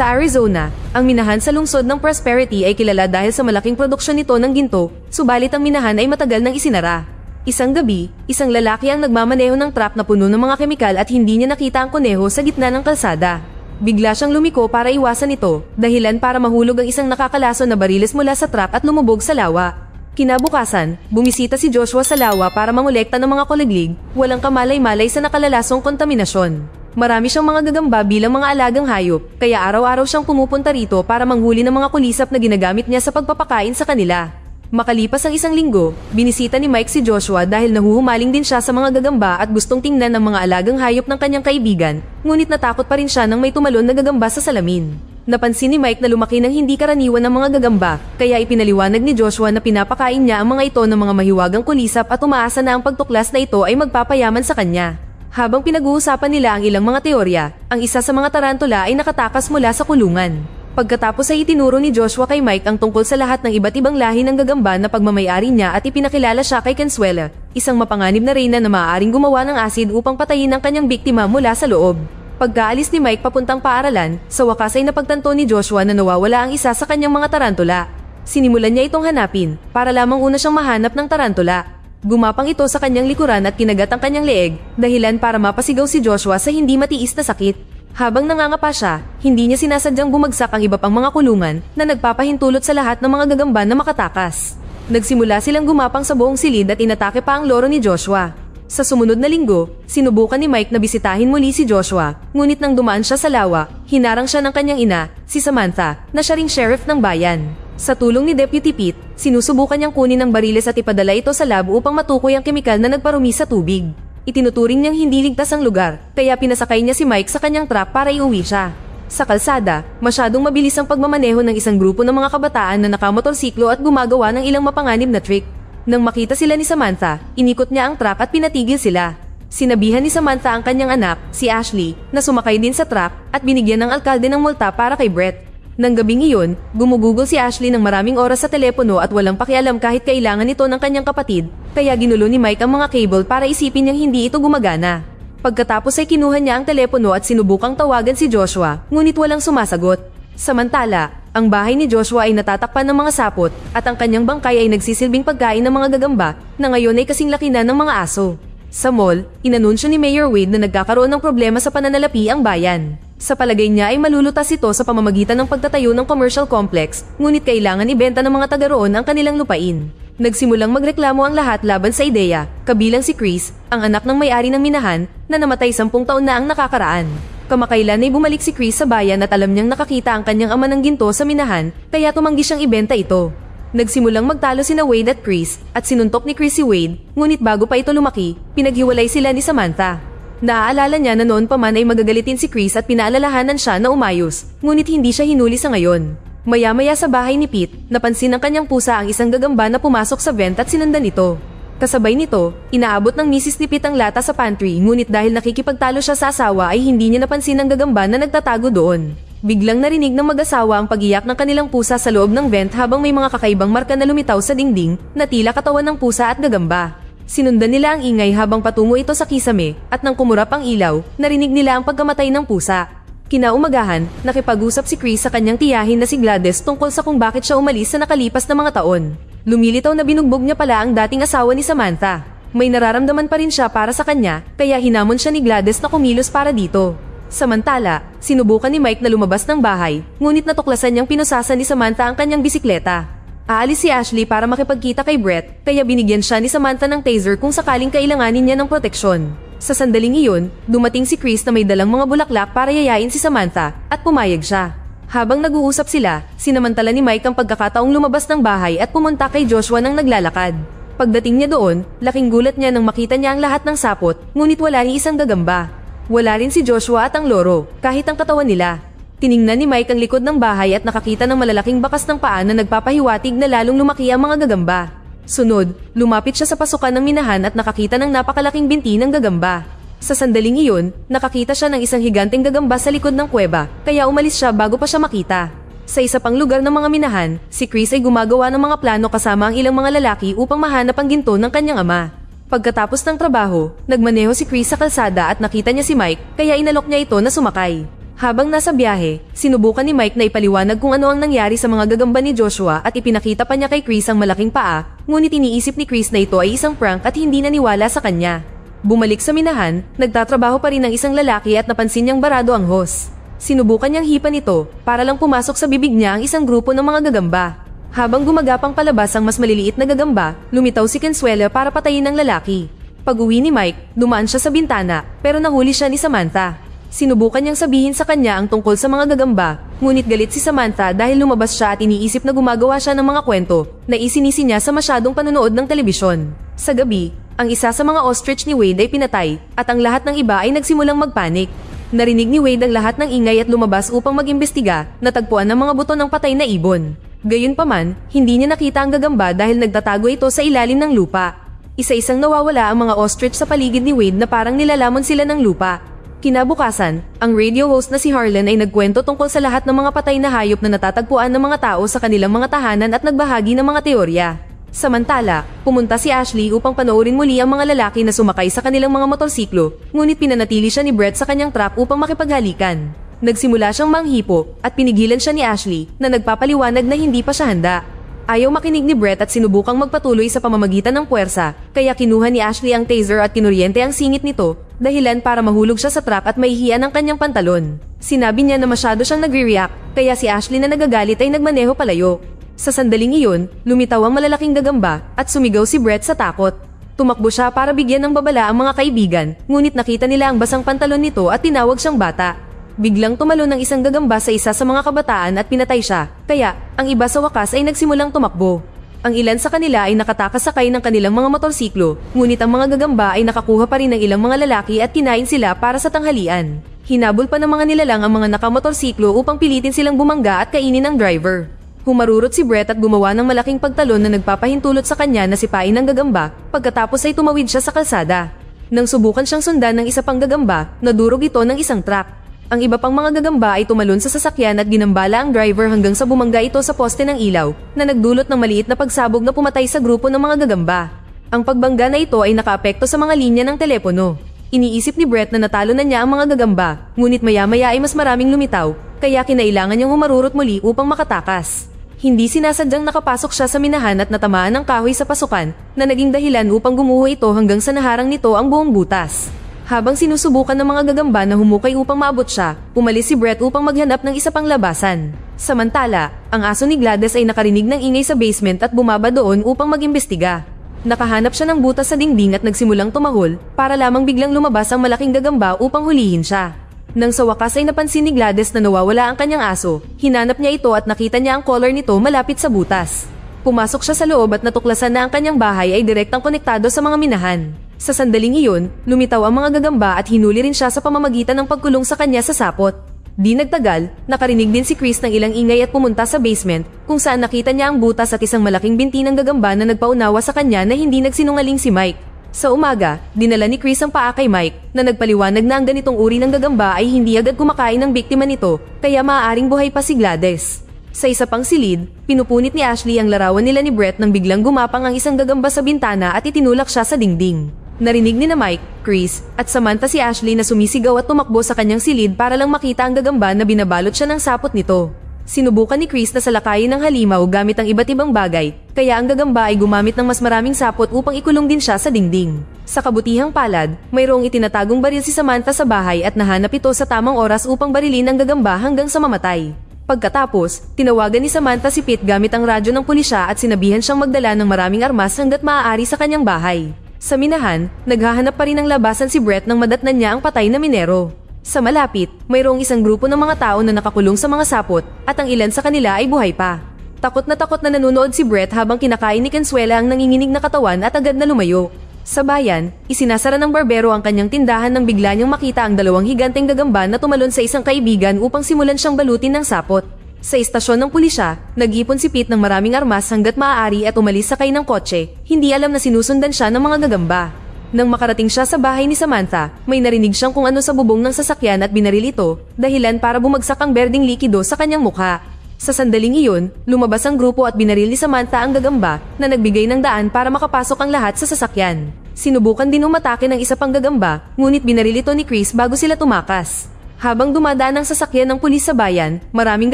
Sa Arizona, ang minahan sa lungsod ng Prosperity ay kilala dahil sa malaking produksyon nito ng ginto, subalit ang minahan ay matagal nang isinara. Isang gabi, isang lalaki ang nagmamaneho ng truck na puno ng mga kemikal at hindi niya nakita ang kuneho sa gitna ng kalsada. Bigla siyang lumiko para iwasan ito, dahilan para mahulog ang isang nakakalason na bariles mula sa truck at lumubog sa lawa. Kinabukasan, bumisita si Joshua sa lawa para mangolekta ng mga kuliglig, walang kamalay-malay sa nakalalasong kontaminasyon. Marami siyang mga gagamba bilang mga alagang hayop, kaya araw-araw siyang pumupunta rito para manghuli ng mga kulisap na ginagamit niya sa pagpapakain sa kanila. Makalipas ang isang linggo, binisita ni Mike si Joshua dahil nahuhumaling din siya sa mga gagamba at gustong tingnan ng mga alagang hayop ng kanyang kaibigan, ngunit natakot pa rin siya nang may tumalon na gagamba sa salamin. Napansin ni Mike na lumaki ng hindi karaniwan ng mga gagamba, kaya ipinaliwanag ni Joshua na pinapakain niya ang mga ito ng mga mahiwagang kulisap at umaasa na ang pagtuklas na ito ay magpapayaman sa kanya. Habang pinag-uusapan nila ang ilang mga teorya, ang isa sa mga tarantula ay nakatakas mula sa kulungan. Pagkatapos ay itinuro ni Joshua kay Mike ang tungkol sa lahat ng iba't ibang lahi ng gagamba na pagmamayari niya at ipinakilala siya kay Consuela, isang mapanganib na reyna na maaaring gumawa ng asid upang patayin ang kanyang biktima mula sa loob. Pagkaalis ni Mike papuntang paaralan, sa wakas ay napagtanto ni Joshua na nawawala ang isa sa kanyang mga tarantula. Sinimulan niya itong hanapin, para lamang una siyang mahanap ng tarantula. Gumapang ito sa kanyang likuran at kinagat ang kanyang leeg, dahilan para mapasigaw si Joshua sa hindi matiis na sakit. Habang nangangapa siya, hindi niya sinasadyang bumagsak ang iba pang mga kulungan na nagpapahintulot sa lahat ng mga gagamba na makatakas. Nagsimula silang gumapang sa buong silid at inatake pa ang loro ni Joshua. Sa sumunod na linggo, sinubukan ni Mike na bisitahin muli si Joshua, ngunit nang dumaan siya sa lawa, hinarang siya ng kanyang ina, si Samantha, na siya ring sheriff ng bayan. Sa tulong ni Deputy Pete, sinusubukan niyang kunin ang bariles at ipadala ito sa lab upang matukoy ang kemikal na nagparumi sa tubig. Itinuturing niyang hindi ligtas ang lugar, kaya pinasakay niya si Mike sa kanyang truck para iuwi siya. Sa kalsada, masyadong mabilis ang pagmamaneho ng isang grupo ng mga kabataan na nakamotorsiklo at gumagawa ng ilang mapanganib na trick. Nang makita sila ni Samantha, inikot niya ang truck at pinatigil sila. Sinabihan ni Samantha ang kanyang anak, si Ashley, na sumakay din sa truck at binigyan ng alkalde ng multa para kay Brett. Nang gabing iyon, gumugugol si Ashley ng maraming oras sa telepono at walang pakialam kahit kailangan ito ng kanyang kapatid, kaya ginulo ni Mike ang mga cable para isipin niyang hindi ito gumagana. Pagkatapos ay kinuha niya ang telepono at sinubukang tawagan si Joshua, ngunit walang sumasagot. Samantala, ang bahay ni Joshua ay natatakpan ng mga sapot at ang kanyang bangkay ay nagsisilbing pagkain ng mga gagamba na ngayon ay kasing laki na ng mga aso. Sa mall, inanunsyo ni Mayor Wade na nagkakaroon ng problema sa pananalapi ang bayan. Sa palagay niya ay malulutas ito sa pamamagitan ng pagtatayo ng commercial complex, ngunit kailangan ibenta ng mga taga roon ang kanilang lupain. Nagsimulang magreklamo ang lahat laban sa ideya, kabilang si Chris, ang anak ng may-ari ng minahan, na namatay 10 taon na ang nakakaraan. Kamakailan ay bumalik si Chris sa bayan at alam niyang nakakita ang kanyang ama ng ginto sa minahan, kaya tumanggi siyang ibenta ito. Nagsimulang magtalo sina Wade at Chris, at sinuntok ni Chris si Wade, ngunit bago pa ito lumaki, pinaghiwalay sila ni Samantha. Naaalala niya na noon pa man ay magagalitin si Chris at pinaalalahanan siya na umayos, ngunit hindi siya hinuli sa ngayon. Maya-maya sa bahay ni Pete, napansin ng kanyang pusa ang isang gagamba na pumasok sa vent at sinundan ito. Kasabay nito, inaabot ng misis ni Pete ang lata sa pantry, ngunit dahil nakikipagtalo siya sa asawa ay hindi niya napansin ang gagamba na nagtatago doon. Biglang narinig ng mag-asawa ang pagiyak ng kanilang pusa sa loob ng vent habang may mga kakaibang marka na lumitaw sa dingding na tila katawan ng pusa at gagamba. Sinundan nila ang ingay habang patungo ito sa kisame at nang kumurap ang ilaw, narinig nila ang pagkamatay ng pusa. Kinaumagahan, nakipag-usap si Chris sa kanyang tiyahin na si Gladys tungkol sa kung bakit siya umalis sa nakalipas na mga taon. Lumilitaw na binugbog niya pala ang dating asawa ni Samantha. May nararamdaman pa rin siya para sa kanya, kaya hinamon siya ni Gladys na kumilos para dito. Samantala, sinubukan ni Mike na lumabas ng bahay, ngunit natuklasan niyang pinusasan ni Samantha ang kanyang bisikleta. Aalis si Ashley para makipagkita kay Brett, kaya binigyan siya ni Samantha ng taser kung sakaling kailanganin niya ng proteksyon. Sa sandaling iyon, dumating si Chris na may dalang mga bulaklak para yayain si Samantha, at pumayag siya. Habang nag-uusap sila, sinamantala ni Mike ang pagkakataong lumabas ng bahay at pumunta kay Joshua nang naglalakad. Pagdating niya doon, laking gulat niya nang makita niya ang lahat ng sapot, ngunit wala ni isang gagamba. Wala rin si Joshua at ang loro, kahit ang katawan nila. Tiningnan ni Mike ang likod ng bahay at nakakita ng malalaking bakas ng paa na nagpapahiwatig na lalong lumaki ang mga gagamba. Sunod, lumapit siya sa pasukan ng minahan at nakakita ng napakalaking binti ng gagamba. Sa sandaling iyon, nakakita siya ng isang higanteng gagamba sa likod ng kuweba, kaya umalis siya bago pa siya makita. Sa isa pang lugar ng mga minahan, si Chris ay gumagawa ng mga plano kasama ang ilang mga lalaki upang mahanap ang ginto ng kanyang ama. Pagkatapos ng trabaho, nagmaneho si Chris sa kalsada at nakita niya si Mike, kaya inalok niya ito na sumakay. Habang nasa biyahe, sinubukan ni Mike na ipaliwanag kung ano ang nangyari sa mga gagamba ni Joshua at ipinakita pa niya kay Chris ang malaking paa, ngunit iniisip ni Chris na ito ay isang prank at hindi naniwala sa kanya. Bumalik sa minahan, nagtatrabaho pa rin ang isang lalaki at napansin niyang barado ang hose. Sinubukan niyang hipan ito para lang pumasok sa bibig niya ang isang grupo ng mga gagamba. Habang gumagapang palabas ang mas maliliit na gagamba, lumitaw si Consuelo para patayin ang lalaki. Pag-uwi ni Mike, dumaan siya sa bintana pero nahuli siya ni Samantha. Sinubukan niyang sabihin sa kanya ang tungkol sa mga gagamba, ngunit galit si Samantha dahil lumabas siya at iniisip na gumagawa siya ng mga kwento na isinisi niya sa masyadong panonood ng telebisyon. Sa gabi, ang isa sa mga ostrich ni Wade ay pinatay at ang lahat ng iba ay nagsimulang magpanik. Narinig ni Wade ang lahat ng ingay at lumabas upang mag-imbestiga, natagpuan ng mga buto ng patay na ibon. Gayunpaman, hindi niya nakita ang gagamba dahil nagtatago ito sa ilalim ng lupa. Isa-isang nawawala ang mga ostrich sa paligid ni Wade na parang nilalamon sila ng lupa. Kinabukasan, ang radio host na si Harlan ay nagkwento tungkol sa lahat ng mga patay na hayop na natatagpuan ng mga tao sa kanilang mga tahanan at nagbahagi ng mga teorya. Samantala, pumunta si Ashley upang panoorin muli ang mga lalaki na sumakay sa kanilang mga motorsiklo, ngunit pinanatili siya ni Brett sa kanyang trap upang makipaghalikan. Nagsimula siyang manghipo at pinigilan siya ni Ashley na nagpapaliwanag na hindi pa siya handa. Ayaw makinig ni Brett at sinubukang magpatuloy sa pamamagitan ng puwersa, kaya kinuha ni Ashley ang taser at kinuryente ang singit nito, dahilan para mahulog siya sa trap at maihiyan ang kanyang pantalon. Sinabi niya na masyado siyang nagre-react, kaya si Ashley na nagagalit ay nagmaneho palayo. Sa sandaling iyon, lumitaw ang malalaking gagamba at sumigaw si Brett sa takot. Tumakbo siya para bigyan ng babala ang mga kaibigan, ngunit nakita nila ang basang pantalon nito at tinawag siyang bata. Biglang tumalon ng isang gagamba sa isa sa mga kabataan at pinatay siya, kaya ang iba sa wakas ay nagsimulang tumakbo. Ang ilan sa kanila ay nakatakas sakay ng kanilang mga motorsiklo, ngunit ang mga gagamba ay nakakuha pa rin ng ilang mga lalaki at kinain sila para sa tanghalian. Hinabol pa ng mga nilalang ang mga nakamotorsiklo upang pilitin silang bumangga at kainin ang driver. Humarurot si Brett at gumawa ng malaking pagtalon na nagpapahintulot sa kanya na sipain ng gagamba, pagkatapos ay tumawid siya sa kalsada. Nang subukan siyang sundan ng isa pang gagamba, nadurog ito ng isang truck. Ang iba pang mga gagamba ay tumalon sa sasakyan at ginambala ang driver hanggang sa bumangga ito sa poste ng ilaw, na nagdulot ng maliit na pagsabog na pumatay sa grupo ng mga gagamba. Ang pagbangga na ito ay nakaapekto sa mga linya ng telepono. Iniisip ni Brett na natalo na niya ang mga gagamba, ngunit maya-maya ay mas maraming lumitaw, kaya kinailangan niyang humarurot muli upang makatakas. Hindi sinasadyang nakapasok siya sa minahan at natamaan ng kahoy sa pasukan, na naging dahilan upang gumuho ito hanggang sa naharang nito ang buong butas. Habang sinusubukan ng mga gagamba na humukay upang maabot siya, umalis si Brett upang maghanap ng isa pang labasan. Samantala, ang aso ni Gladys ay nakarinig ng ingay sa basement at bumaba doon upang mag-imbestiga. Nakahanap siya ng butas sa dingding at nagsimulang tumahol para lamang biglang lumabas ang malaking gagamba upang hulihin siya. Nang sa wakas ay napansin ni Gladys na nawawala ang kanyang aso, hinanap niya ito at nakita niya ang collar nito malapit sa butas. Pumasok siya sa loob at natuklasan na ang kanyang bahay ay direktang konektado sa mga minahan. Sa sandaling iyon, lumitaw ang mga gagamba at hinuli rin siya sa pamamagitan ng pagkulong sa kanya sa sapot. Di nagtagal, nakarinig din si Chris ng ilang ingay at pumunta sa basement, kung saan nakita niya ang butas at isang malaking binti ng gagamba na nagpaunawa sa kanya na hindi nagsinungaling si Mike. Sa umaga, dinala ni Chris ang paa kay Mike, na nagpaliwanag na ang ganitong uri ng gagamba ay hindi agad kumakain ng biktima nito, kaya maaaring buhay pa si Gladys. Sa isa pang silid, pinupunit ni Ashley ang larawan nila ni Brett nang biglang gumapang ang isang gagamba sa bintana at itinulak siya sa dingding. Narinig ni na Mike, Chris, at Samantha si Ashley na sumisigaw at tumakbo sa kanyang silid para lang makita ang gagamba na binabalot siya ng sapot nito. Sinubukan ni Chris na salakayin ng halimaw gamit ang iba't ibang bagay, kaya ang gagamba ay gumamit ng mas maraming sapot upang ikulong din siya sa dingding. Sa kabutihang palad, mayroong itinatagong baril si Samantha sa bahay at nahanap ito sa tamang oras upang barilin ang gagamba hanggang sa mamatay. Pagkatapos, tinawagan ni Samantha si Pete gamit ang radyo ng pulisya at sinabihan siyang magdala ng maraming armas hanggat maaari sa kanyang bahay. Sa minahan, naghahanap pa rin ng labasan si Brett nang madatnan niya ang patay na minero. Sa malapit, mayroong isang grupo ng mga tao na nakakulong sa mga sapot at ang ilan sa kanila ay buhay pa. Takot na nanonood si Brett habang kinakain ni Consuela ang nanginginig na katawan at agad na lumayo. Sa bayan, isinasara ng barbero ang kanyang tindahan nang bigla niyang makita ang dalawang higanteng gagamba na tumalon sa isang kaibigan upang simulan siyang balutin ng sapot. Sa istasyon ng pulisya, nag-ipon si Pete ng maraming armas hanggat maaari at umalis sakay ng kotse, hindi alam na sinusundan siya ng mga gagamba. Nang makarating siya sa bahay ni Samantha, may narinig siyang kung ano sa bubong ng sasakyan at binaril ito, dahilan para bumagsak ang berdeng likido sa kanyang mukha. Sa sandaling iyon, lumabas ang grupo at binaril ni Samantha ang gagamba na nagbigay ng daan para makapasok ang lahat sa sasakyan. Sinubukan din umatake ng isa pang gagamba, ngunit binaril ito ni Chris bago sila tumakas. Habang dumadaan ang sasakyan ng pulis sa bayan, maraming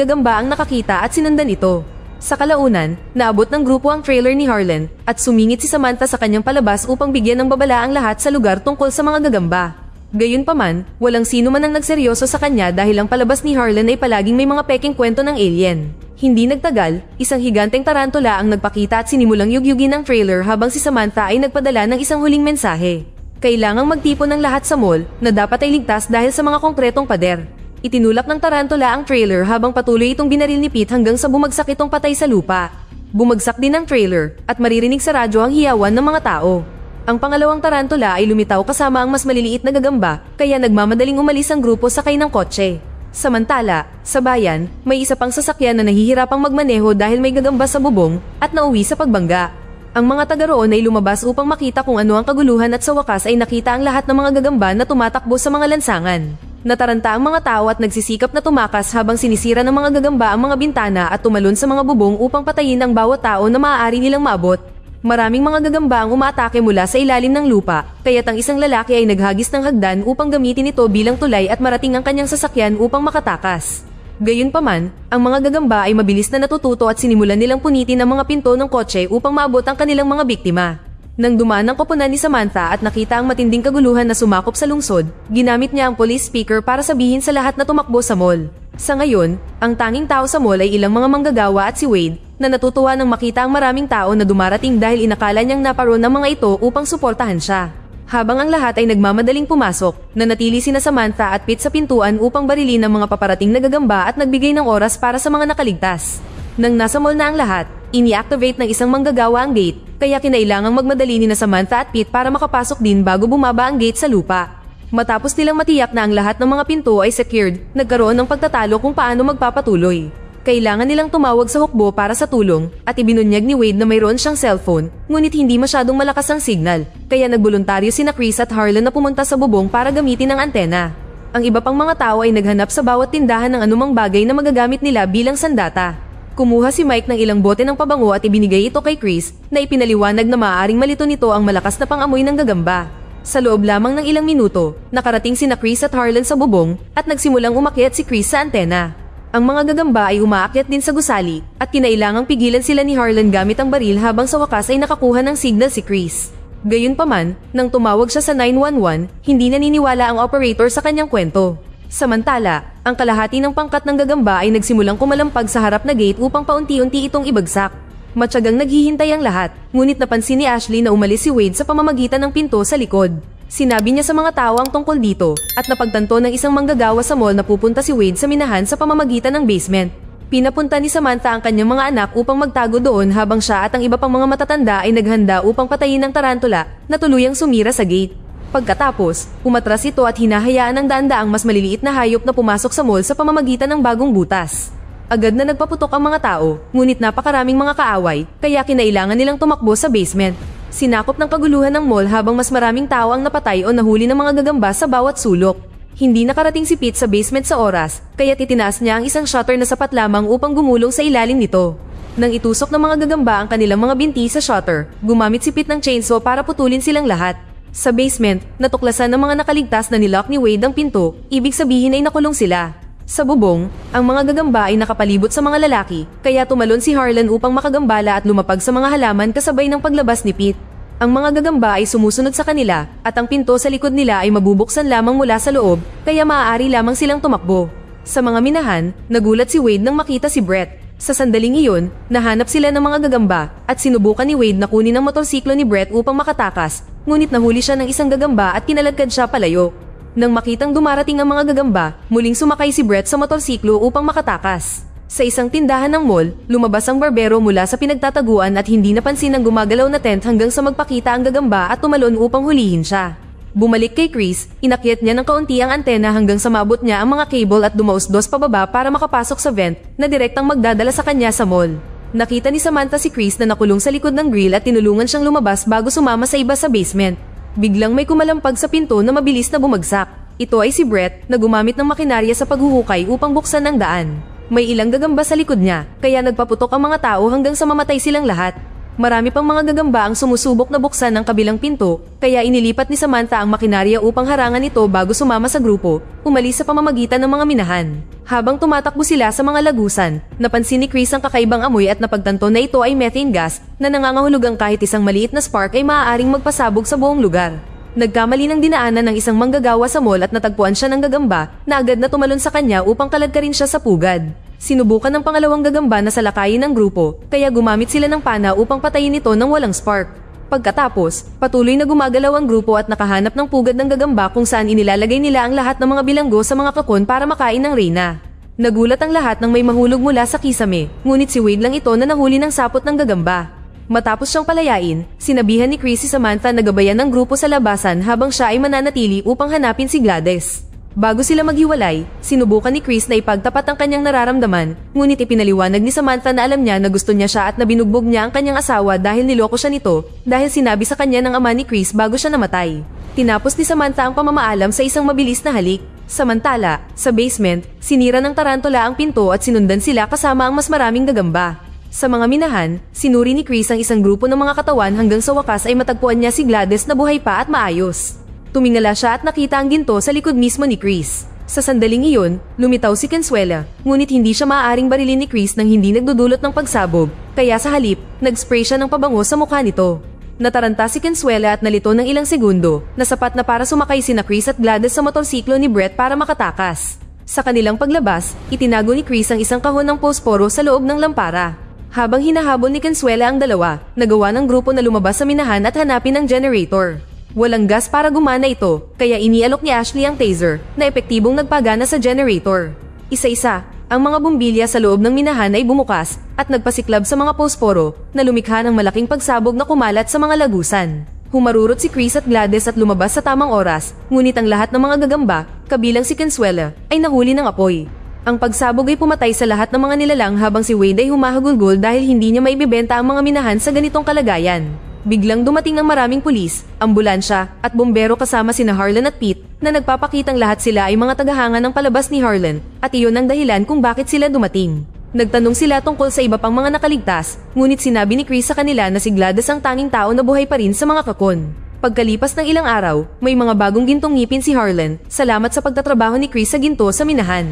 gagamba ang nakakita at sinundan ito. Sa kalaunan, naabot ng grupo ang trailer ni Harlan at sumingit si Samantha sa kanyang palabas upang bigyan ng babala ang lahat sa lugar tungkol sa mga gagamba. Gayunpaman, walang sino man ang nagseryoso sa kanya dahil ang palabas ni Harlan ay palaging may mga peking kwento ng alien. Hindi nagtagal, isang higanteng tarantula ang nagpakita at sinimulang yugyugin ang trailer habang si Samantha ay nagpadala ng isang huling mensahe. Kailangang magtipon ng lahat sa mall na dapat ay ligtas dahil sa mga konkretong pader. Itinulak ng tarantula ang trailer habang patuloy itong binaril ni Pete hanggang sa bumagsak itong patay sa lupa. Bumagsak din ang trailer at maririnig sa radyo ang hiyawan ng mga tao. Ang pangalawang tarantula ay lumitaw kasama ang mas maliliit na gagamba kaya nagmamadaling umalis ang grupo sakay ng kotse. Samantala, sa bayan, may isa pang sasakyan na nahihirapang magmaneho dahil may gagamba sa bubong at nauwi sa pagbangga. Ang mga taga roon ay lumabas upang makita kung ano ang kaguluhan at sa wakas ay nakita ang lahat ng mga gagamba na tumatakbo sa mga lansangan. Nataranta ang mga tao at nagsisikap na tumakas habang sinisira ng mga gagamba ang mga bintana at tumalon sa mga bubong upang patayin ang bawat tao na maaari nilang maabot. Maraming mga gagamba ang umaatake mula sa ilalim ng lupa, kaya't ang isang lalaki ay naghagis ng hagdan upang gamitin ito bilang tulay at marating ang kanyang sasakyan upang makatakas. Gayunpaman, ang mga gagamba ay mabilis na natututo at sinimulan nilang punitin ang mga pinto ng kotse upang maabot ang kanilang mga biktima. Nang dumaan ang koponan ni Samantha at nakita ang matinding kaguluhan na sumakop sa lungsod, ginamit niya ang police speaker para sabihin sa lahat na tumakbo sa mall. Sa ngayon, ang tanging tao sa mall ay ilang mga manggagawa at si Wade, na natutuwa nang makita ang maraming tao na dumarating dahil inakala niyang naparoon ang mga ito upang suportahan siya. Habang ang lahat ay nagmamadaling pumasok, nanatili sina Samantha at Pete sa pintuan upang barilin ang mga paparating na gagamba at nagbigay ng oras para sa mga nakaligtas. Nang nasa mall na ang lahat, ini-activate ng isang manggagawa ang gate, kaya kinailangang magmadali ni na Samantha at Pete para makapasok din bago bumaba ang gate sa lupa. Matapos nilang matiyak na ang lahat ng mga pinto ay secured, nagkaroon ng pagtatalo kung paano magpapatuloy. Kailangan nilang tumawag sa hukbo para sa tulong at ibinunyag ni Wade na mayroon siyang cellphone, ngunit hindi masyadong malakas ang signal, kaya nagboluntaryo sina Chris at Harlan na pumunta sa bubong para gamitin ang antena. Ang iba pang mga tao ay naghanap sa bawat tindahan ng anumang bagay na magagamit nila bilang sandata. Kumuha si Mike ng ilang bote ng pabango at ibinigay ito kay Chris na ipinaliwanag na maaaring malito nito ang malakas na pangamoy ng gagamba. Sa loob lamang ng ilang minuto, nakarating sina Chris at Harlan sa bubong at nagsimulang umakyat si Chris sa antena. Ang mga gagamba ay umaakyat din sa gusali at kinailangang pigilan sila ni Harlan gamit ang baril habang sa wakas ay nakakuha ng signal si Chris. Gayunpaman, nang tumawag siya sa 911, hindi naniniwala ang operator sa kanyang kwento. Samantala, ang kalahati ng pangkat ng gagamba ay nagsimulang kumalampag sa harap na gate upang paunti-unti itong ibagsak. Matyagang naghihintay ang lahat, ngunit napansin ni Ashley na umalis si Wade sa pamamagitan ng pinto sa likod. Sinabi niya sa mga tao ang tungkol dito at napagtanto ng isang manggagawa sa mall na pupunta si Wade sa minahan sa pamamagitan ng basement. Pinapunta ni Samantha ang kanyang mga anak upang magtago doon habang siya at ang iba pang mga matatanda ay naghanda upang patayin ang tarantula na tuluyang sumira sa gate. Pagkatapos, umatras ito at hinahayaan ng daan-daang mas maliliit na hayop na pumasok sa mall sa pamamagitan ng bagong butas. Agad na nagpaputok ang mga tao, ngunit napakaraming mga kaaway, kaya kinailangan nilang tumakbo sa basement. Sinakop ng kaguluhan ng mall habang mas maraming tao ang napatay o nahuli ng mga gagamba sa bawat sulok. Hindi nakarating si Pete sa basement sa oras, kaya titinaas niya ang isang shutter na sapat lamang upang gumulong sa ilalim nito. Nang itusok ng mga gagamba ang kanilang mga binti sa shutter, gumamit si Pete ng chainsaw para putulin silang lahat. Sa basement, natuklasan ng mga nakaligtas na nilock ni Wade ang pinto, ibig sabihin ay nakulong sila. Sa bubong, ang mga gagamba ay nakapalibot sa mga lalaki, kaya tumalon si Harlan upang makagambala at lumapag sa mga halaman kasabay ng paglabas ni Pete. Ang mga gagamba ay sumusunod sa kanila at ang pinto sa likod nila ay mabubuksan lamang mula sa loob, kaya maaari lamang silang tumakbo. Sa mga minahan, nagulat si Wade nang makita si Brett. Sa sandaling iyon, nahanap sila ng mga gagamba at sinubukan ni Wade na kunin ang motorsiklo ni Brett upang makatakas, ngunit nahuli siya ng isang gagamba at kinaladkad siya palayo. Nang makitang dumarating ang mga gagamba, muling sumakay si Brett sa motorsiklo upang makatakas. Sa isang tindahan ng mall, lumabas ang barbero mula sa pinagtataguan at hindi napansin ang gumagalaw na tent hanggang sa magpakita ang gagamba at tumalon upang hulihin siya. Bumalik kay Chris, inakyat niya ng kaunti ang antena hanggang sa maabot niya ang mga cable at dumausdos pababa para makapasok sa vent na direktang magdadala sa kanya sa mall. Nakita ni Samantha si Chris na nakulong sa likod ng grill at tinulungan siyang lumabas bago sumama sa iba sa basement. Biglang may kumalampag sa pinto na mabilis na bumagsak. Ito ay si Brett na gumamit ng makinarya sa paghuhukay upang buksan ang daan. May ilang gagamba sa likod niya, kaya nagpaputok ang mga tao hanggang sa mamatay silang lahat. Marami pang mga gagamba ang sumusubok na buksan ng kabilang pinto, kaya inilipat ni Samantha ang makinarya upang harangan ito bago sumama sa grupo, umalis sa pamamagitan ng mga minahan. Habang tumatakbo sila sa mga lagusan, napansin ni Chris ang kakaibang amoy at napagtanto na ito ay methane gas na nangangahulugang kahit isang maliit na spark ay maaaring magpasabog sa buong lugar. Nagkamali ng dinaanan ng isang manggagawa sa mall at natagpuan siya ng gagamba na agad na tumalon sa kanya upang kaladkarin siya sa pugad. Sinubukan ng pangalawang gagamba na salakayin ng grupo, kaya gumamit sila ng pana upang patayin ito nang walang spark. Pagkatapos, patuloy na gumagalaw ang grupo at nakahanap ng pugad ng gagamba kung saan inilalagay nila ang lahat ng mga bilanggo sa mga kakon para makain ng reyna. Nagulat ang lahat nang may mahulog mula sa kisame, ngunit si Wade lang ito na nahuli ng sapot ng gagamba. Matapos siyang palayain, sinabihan ni Chris si Samantha na gabayan ng grupo sa labasan habang siya ay mananatili upang hanapin si Gladys. Bago sila maghiwalay, sinubukan ni Chris na ipagtapat ang kanyang nararamdaman, ngunit ipinaliwanag ni Samantha na alam niya na gusto niya siya at nabinugbog niya ang kanyang asawa dahil niloko siya nito dahil sinabi sa kanya ng ama ni Chris bago siya namatay. Tinapos ni Samantha ang pamamaalam sa isang mabilis na halik. Samantala, sa basement, sinira ng tarantula ang pinto at sinundan sila kasama ang mas maraming gagamba. Sa mga minahan, sinuri ni Chris ang isang grupo ng mga katawan hanggang sa wakas ay matagpuan niya si Gladys na buhay pa at maayos. Tumingala siya at nakita ang ginto sa likod mismo ni Chris. Sa sandaling iyon, lumitaw si Consuela, ngunit hindi siya maaaring barilin ni Chris nang hindi nagdudulot ng pagsabog, kaya sa halip, nag-spray siya ng pabango sa mukha nito. Nataranta si Consuela at nalito ng ilang segundo, na sapat na para sumakay sina Chris at Gladys sa motorsiklo ni Brett para makatakas. Sa kanilang paglabas, itinago ni Chris ang isang kahon ng posporo sa loob ng lampara. Habang hinahabol ni Consuela ang dalawa, nagawa ng grupo na lumabas sa minahan at hanapin ang generator. Walang gas para gumana ito, kaya inialok ni Ashley ang taser, na epektibong nagpagana sa generator. Isa-isa, ang mga bumbilya sa loob ng minahan ay bumukas at nagpasiklab sa mga posporo na lumikha ng malaking pagsabog na kumalat sa mga lagusan. Humarurot si Chris at Gladys at lumabas sa tamang oras, ngunit ang lahat ng mga gagamba, kabilang si Consuela, ay nahuli ng apoy. Ang pagsabog ay pumatay sa lahat ng mga nilalang habang si Wade ay humahagulgol dahil hindi niya maibibenta ang mga minahan sa ganitong kalagayan. Biglang dumating ang maraming pulis, ambulansya, at bombero kasama sina Harlan at Pete na nagpapakitang lahat sila ay mga tagahanga ng palabas ni Harlan at iyon ang dahilan kung bakit sila dumating. Nagtanong sila tungkol sa iba pang mga nakaligtas, ngunit sinabi ni Chris sa kanila na si Gladys ang tanging tao na buhay pa rin sa mga kakon. Pagkalipas ng ilang araw, may mga bagong gintong ngipin si Harlan, salamat sa pagtatrabaho ni Chris sa ginto sa minahan.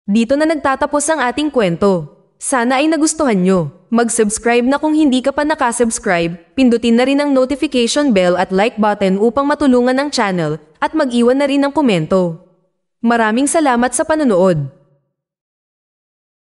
Dito na nagtatapos ang ating kwento. Sana ay nagustuhan nyo. Mag-subscribe na kung hindi ka pa nakasubscribe, pindutin na rin ang notification bell at like button upang matulungan ang channel, at mag-iwan na rin ng komento. Maraming salamat sa panonood.